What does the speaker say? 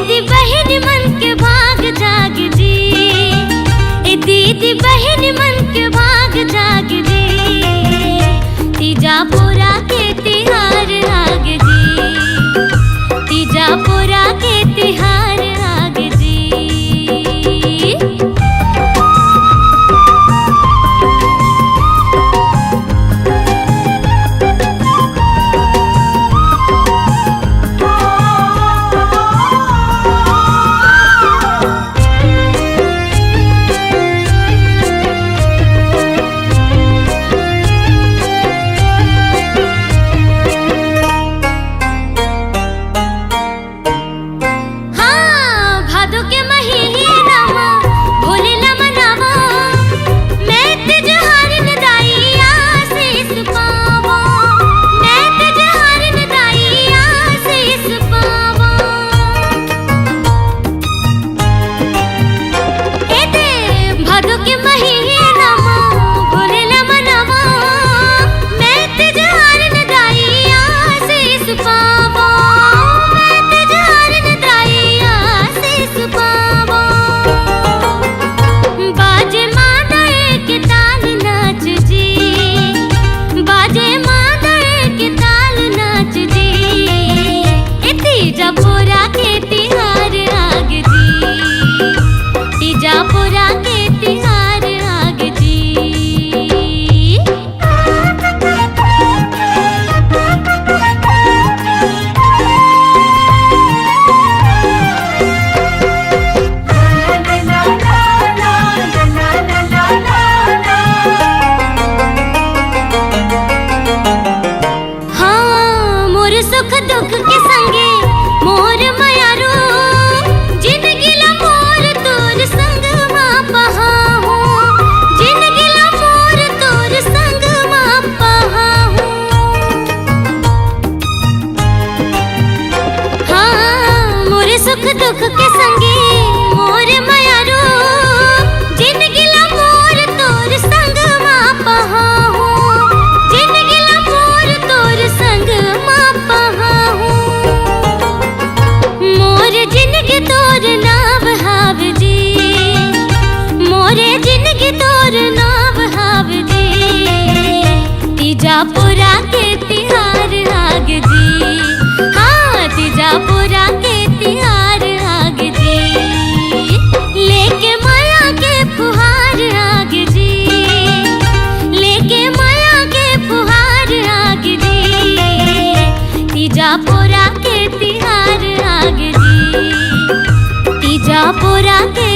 दीदी बहन मन के भाग जाग जी, ए दीदी बहन मन के भाग जाग जी, तीजापुरा के तिहार आग जी, तीजापुरा के तिहार आग जी। तीजापुरा के तिहार आग जी, तीजापुरा के तिहार आग जी। हाँ मोर सुख दुख के संगे मोर मयारो, जिंदगी ला मोर तोर संग माँ पहाहू, जिंदगी ला मोर तोर संग माँ पहाहू। हाँ मोर सुख दुख के संगे मोर मयारो, जिंदगी ला मोर तोर संग माँ पहाहू, जिंदगी ला मोर तोर संग माँ पहाहू। मोर जिंदगी तोर नाव हाव जी, मोरे जिंदगी तोर नाव हाव जी, तीजापुरा के तिहार आग जी, हाँ तीजापुरा के तिहार आग जी। लेके माया के फुहार आग जी, लेके माया के फुहार आग जी, तीजापुरा के तिहार आग जी, तीजापुरा के